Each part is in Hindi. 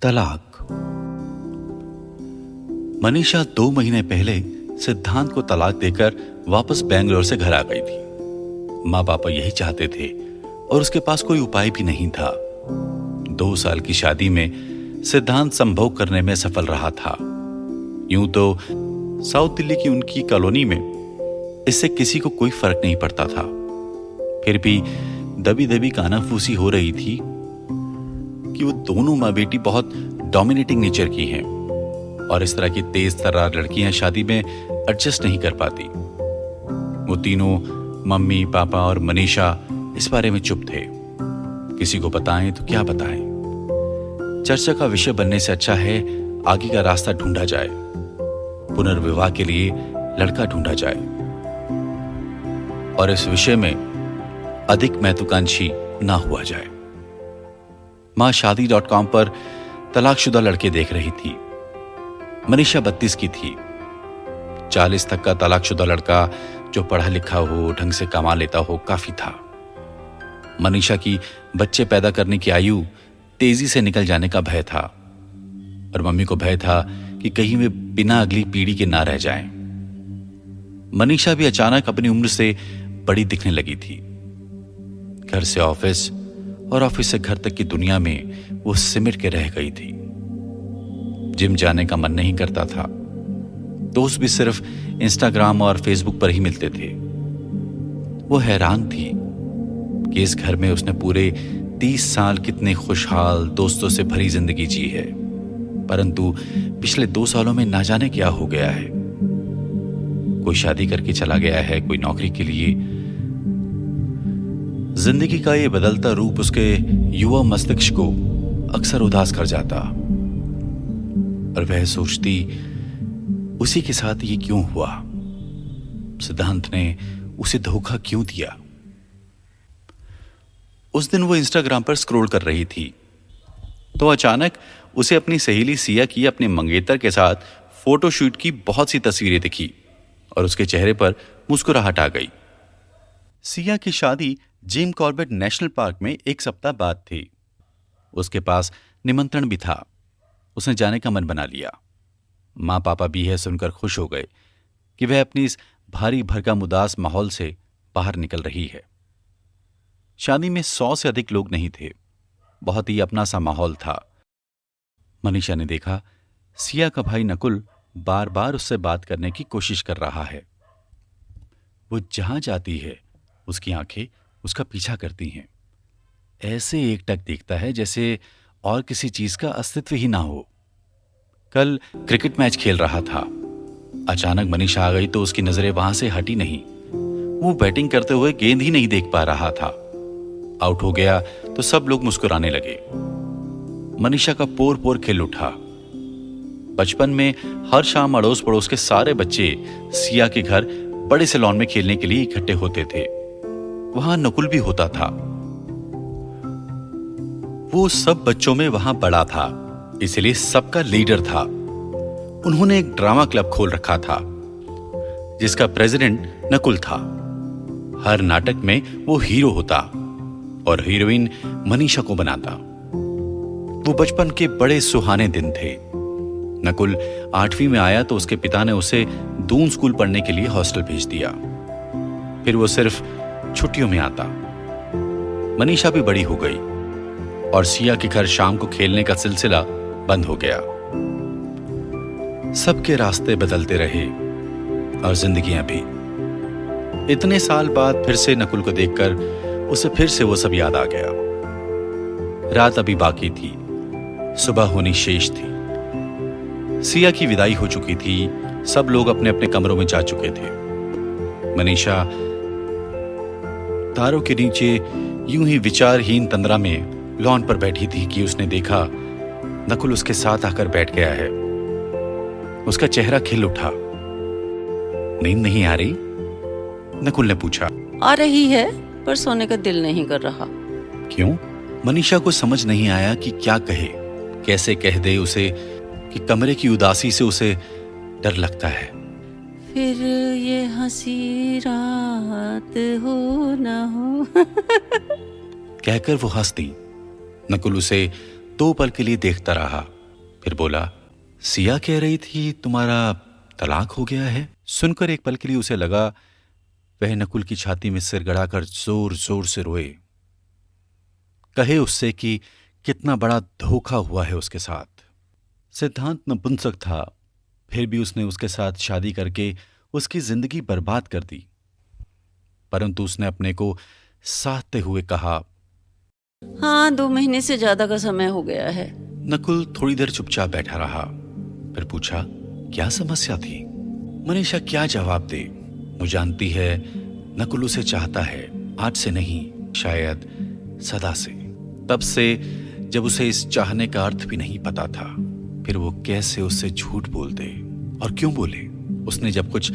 तलाक। मनीषा 2 महीने पहले सिद्धांत को तलाक देकर वापस बेंगलोर से घर आ गई थी। माँ पापा यही चाहते थे और उसके पास कोई उपाय भी नहीं था। 2 साल की शादी में सिद्धांत संभोग करने में सफल रहा था। यूं तो साउथ दिल्ली की उनकी कॉलोनी में इससे किसी को कोई फर्क नहीं पड़ता था। फिर भी दबी दबी कानाफूसी हो रही थी कि वो दोनों माँ बेटी बहुत डोमिनेटिंग नेचर की हैं और इस तरह की तेज तर्रार लड़कियां शादी में एडजस्ट नहीं कर पाती। वो तीनों, मम्मी, पापा और मनीषा, इस बारे में चुप थे। किसी को बताएं तो क्या बताएं। चर्चा का विषय बनने से अच्छा है आगे का रास्ता ढूंढा जाए, पुनर्विवाह के लिए लड़का ढूंढा जाए और इस विषय में अधिक महत्वाकांक्षी ना हुआ जाए। मां शादी.com पर तलाकशुदा लड़के देख रही थी। मनीषा 32 की थी। 40 तक का तलाकशुदा लड़का जो पढ़ा लिखा हो, ढंग से कमा लेता हो, काफी था। मनीषा की बच्चे पैदा करने की आयु तेजी से निकल जाने का भय था और मम्मी को भय था कि कहीं वे बिना अगली पीढ़ी के ना रह जाएं। मनीषा भी अचानक अपनी उम्र से बड़ी दिखने लगी थी। घर से ऑफिस और ऑफिस से घर तक की दुनिया में वो सिमट के रह गई थी। जिम जाने का मन नहीं करता था। दोस्त भी सिर्फ इंस्टाग्राम और फेसबुक पर ही मिलते थे। वो हैरान थी कि इस घर में उसने पूरे 30 साल कितने खुशहाल दोस्तों से भरी जिंदगी जी है, परंतु पिछले 2 सालों में ना जाने क्या हो गया है। कोई शादी करके चला गया है, कोई नौकरी के लिए। जिंदगी का ये बदलता रूप उसके युवा मस्तिष्क को अक्सर उदास कर जाता और वह सोचती, उसी के साथ ये क्यों हुआ? सिद्धांत ने उसे धोखा क्यों दिया? उस दिन वो इंस्टाग्राम पर स्क्रॉल कर रही थी तो अचानक उसे अपनी सहेली सिया की अपने मंगेतर के साथ फोटोशूट की बहुत सी तस्वीरें दिखी और उसके चेहरे पर मुस्कुराहट आ गई। सिया की शादी जिम कॉर्बेट नेशनल पार्क में 1 सप्ताह बाद थी। उसके पास निमंत्रण भी था। उसने जाने का मन बना लिया। माँ पापा भी यह सुनकर खुश हो गए कि वह अपनी इस भारी भरकम उदास माहौल से बाहर निकल रही है। शादी में 100 से अधिक लोग नहीं थे। बहुत ही अपना सा माहौल था। मनीषा ने देखा सिया का भाई नकुल बार बार उससे बात करने की कोशिश कर रहा है। वो जहां जाती है उसकी आंखें उसका पीछा करती हैं। ऐसे एकटक देखता है जैसे और किसी चीज का अस्तित्व ही ना हो। कल क्रिकेट मैच खेल रहा था। अचानक मनीषा आ गई तो उसकी नजरें वहां से हटी नहीं। वो बैटिंग करते हुए गेंद ही नहीं देख पा रहा था। आउट हो गया तो सब लोग मुस्कुराने लगे। मनीषा का पोर पोर खिल उठा। बचपन में हर शाम अड़ोस पड़ोस के सारे बच्चे सिया के घर बड़े से लॉन में खेलने के लिए इकट्ठे होते थे। वहां नकुल भी होता था। वो सब बच्चों में वहां बड़ा था, इसलिए सबका लीडर था। उन्होंने एक ड्रामा क्लब खोल रखा था जिसका प्रेसिडेंट नकुल था। हर नाटक में वो हीरो होता और हीरोइन मनीषा को बनाता। वो बचपन के बड़े सुहाने दिन थे। नकुल 8वीं में आया तो उसके पिता ने उसे दून स्कूल पढ़ने के लिए हॉस्टल भेज दिया। फिर वो सिर्फ छुट्टियों में आता। मनीषा भी बड़ी हो गई और सिया के घर शाम को खेलने का सिलसिला बंद हो गया। सबके रास्ते बदलते रहे और जिंदगियां भी। इतने साल बाद फिर से नकुल को देखकर उसे फिर से वो सब याद आ गया। रात अभी बाकी थी, सुबह होनी शेष थी। सिया की विदाई हो चुकी थी। सब लोग अपने अपने कमरों में जा चुके थे। मनीषा तारों के नीचे यूं ही विचारहीन तंद्रा में लॉन पर बैठी थी कि उसने देखा नकुल उसके साथ आकर बैठ गया है। उसका चेहरा खिल उठा। नींद नहीं आ रही? नकुल ने पूछा। आ रही है पर सोने का दिल नहीं कर रहा। क्यों? मनीषा को समझ नहीं आया कि क्या कहे, कैसे कह दे उसे कि कमरे की उदासी से उसे डर लगता है। फिर ये हंसी रात हो ना हो कहकर वो हंस दी। नकुल उसे 2 पल के लिए देखता रहा, फिर बोला, सिया कह रही थी तुम्हारा तलाक हो गया है। सुनकर एक पल के लिए उसे लगा वह नकुल की छाती में सिर गड़ाकर जोर जोर से रोए, कहे उससे कि कितना बड़ा धोखा हुआ है उसके साथ। सिद्धांत नपुंसक था, फिर भी उसने उसके साथ शादी करके उसकी जिंदगी बर्बाद कर दी। परंतु उसने अपने को साधते हुए कहा, हाँ, 2 महीने से ज्यादा का समय हो गया है। नकुल थोड़ी देर चुपचाप बैठा रहा, फिर पूछा, क्या समस्या थी? मनीषा क्या जवाब दे? वो जानती है नकुल उसे चाहता है, आज से नहीं, शायद सदा से। तब से जब उसे इस चाहने का अर्थ भी नहीं पता था, फिर वो कैसे उससे झूठ बोल दे? और क्यों बोले? उसने जब कुछ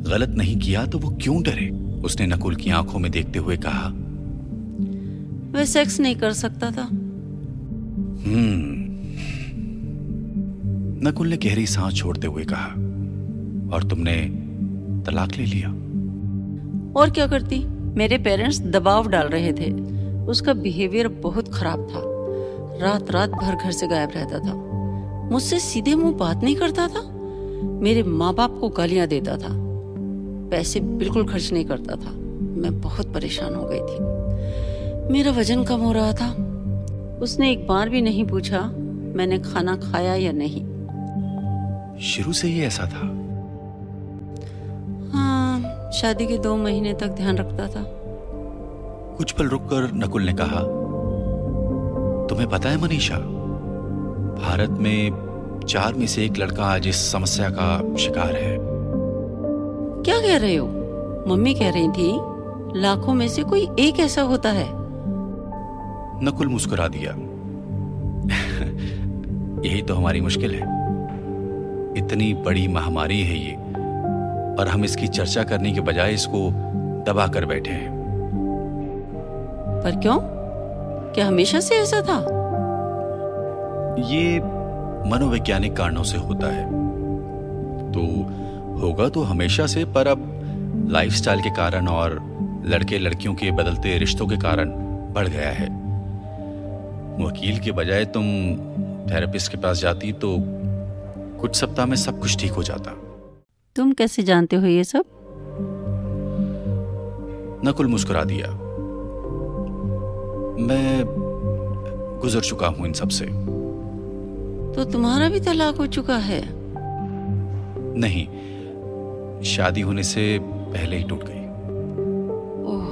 गलत नहीं किया तो वो क्यों डरे? उसने नकुल की आंखों में देखते हुए कहा, वह सेक्स नहीं कर सकता था। नकुल ने गहरी सांस छोड़ते हुए कहा, और तुमने तलाक ले लिया? और क्या करती? मेरे पेरेंट्स दबाव डाल रहे थे। उसका बिहेवियर बहुत खराब था। रात रात भर घर से गायब रहता था, मुझसे सीधे मुंह बात नहीं करता था, मेरे माँ बाप को गालियां देता था, पैसे बिल्कुल खर्च नहीं करता था। मैं बहुत परेशान हो गई थी। मेरा वजन कम हो रहा था। उसने एक बार भी नहीं पूछा मैंने खाना खाया या नहीं। शुरू से ही ऐसा था? हाँ, शादी के 2 महीने तक ध्यान रखता था। कुछ पल रुककर नकुल ने कहा, तुम्हें पता है मनीषा, भारत में 4 में से 1 लड़का आज इस समस्या का शिकार है। क्या कह रहे हो? मम्मी कह रही थी लाखों में से कोई एक ऐसा होता है। नकुल मुस्कुरा दिया। यही तो हमारी मुश्किल है। इतनी बड़ी महामारी है ये, और हम इसकी चर्चा करने के बजाय इसको दबा कर बैठे हैं। पर क्यों? क्या हमेशा से ऐसा था? ये मनोवैज्ञानिक कारणों से होता है। तो होगा तो हमेशा से, पर अब लाइफस्टाइल के कारण और लड़के लड़कियों के बदलते रिश्तों के कारण बढ़ गया है। वकील के बजाय तुम थेरेपिस्ट के पास जाती तो कुछ सप्ताह में सब कुछ ठीक हो जाता। तुम कैसे जानते हो ये सब? नकुल मुस्कुरा दिया। मैं गुजर चुका हूं इन सब से। तो तुम्हारा भी तलाक हो चुका है? नहीं, शादी होने से पहले ही टूट गई। ओह,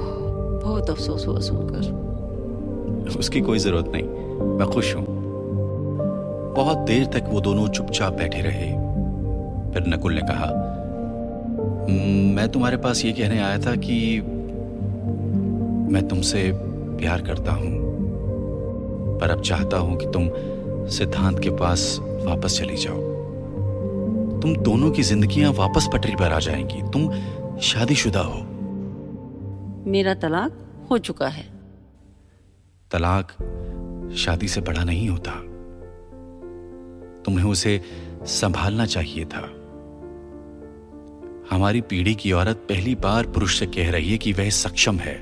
बहुत अफसोस हुआ सुनकर। उसकी कोई जरूरत नहीं, मैं खुश हूं। बहुत देर तक वो दोनों चुपचाप बैठे रहे। फिर नकुल ने कहा, मैं तुम्हारे पास ये कहने आया था कि मैं तुमसे प्यार करता हूं, पर अब चाहता हूं कि तुम सिद्धांत के पास वापस चली जाओ। तुम दोनों की जिंदगियां वापस पटरी पर आ जाएंगी। तुम शादीशुदा हो। मेरा तलाक हो चुका है। तलाक शादी से बड़ा नहीं होता। तुम्हें उसे संभालना चाहिए था। हमारी पीढ़ी की औरत पहली बार पुरुष से कह रही है कि वह सक्षम है।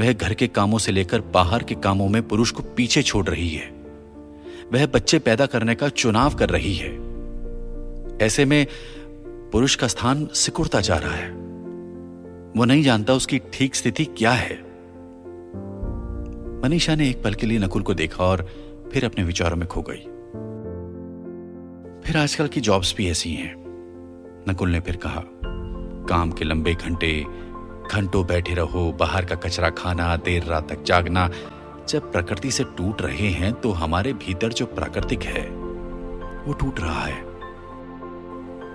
वह घर के कामों से लेकर बाहर के कामों में पुरुष को पीछे छोड़ रही है। वह बच्चे पैदा करने का चुनाव कर रही है। ऐसे में पुरुष का स्थान सिकुड़ता जा रहा है। वो नहीं जानता उसकी ठीक स्थिति क्या है। मनीषा ने एक पल के लिए नकुल को देखा और फिर अपने विचारों में खो गई। फिर आजकल की जॉब्स भी ऐसी हैं, नकुल ने फिर कहा। काम के लंबे घंटे, घंटों बैठे रहो, बाहर का कचरा खाना, देर रात तक जागना। जब प्रकृति से टूट रहे हैं तो हमारे भीतर जो प्राकृतिक है वो टूट रहा है।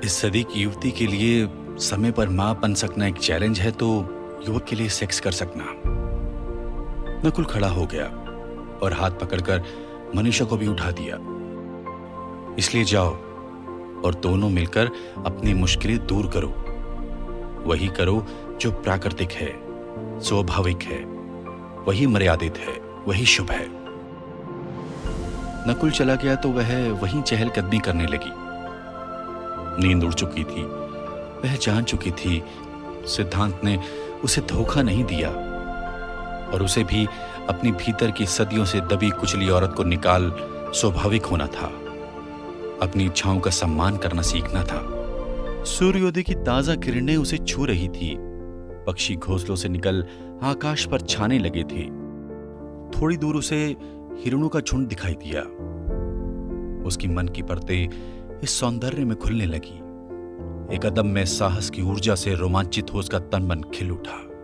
इस सदी की युवती के लिए समय पर मां बन सकना एक चैलेंज है, तो युवक के लिए सेक्स कर सकना। नकुल खड़ा हो गया और हाथ पकड़कर मनीषा को भी उठा दिया। इसलिए जाओ और दोनों मिलकर अपनी मुश्किलें दूर करो। वही करो जो प्राकृतिक है, स्वाभाविक है, वही मर्यादित है, वही शुभ है। नकुल चला गया तो वह वहीं चहलकदमी करने लगी। नींद उड़ चुकी थी। वह जान चुकी थी सिद्धांत ने उसे धोखा नहीं दिया और उसे भी अपनी भीतर की सदियों से दबी कुचली औरत को निकाल स्वाभाविक होना था। अपनी इच्छाओं का सम्मान करना सीखना था। सूर्योदय की ताजा किरणें उसे छू रही थी। पक्षी घोंसलों से निकल आकाश पर छाने लगे थे। थोड़ी दूर उसे हिरणों का झुंड दिखाई दिया। उसकी मन की परतें इस सौंदर्य में खुलने लगी। एक अदम्य साहस की ऊर्जा से रोमांचित हो उसका तन मन खिल उठा।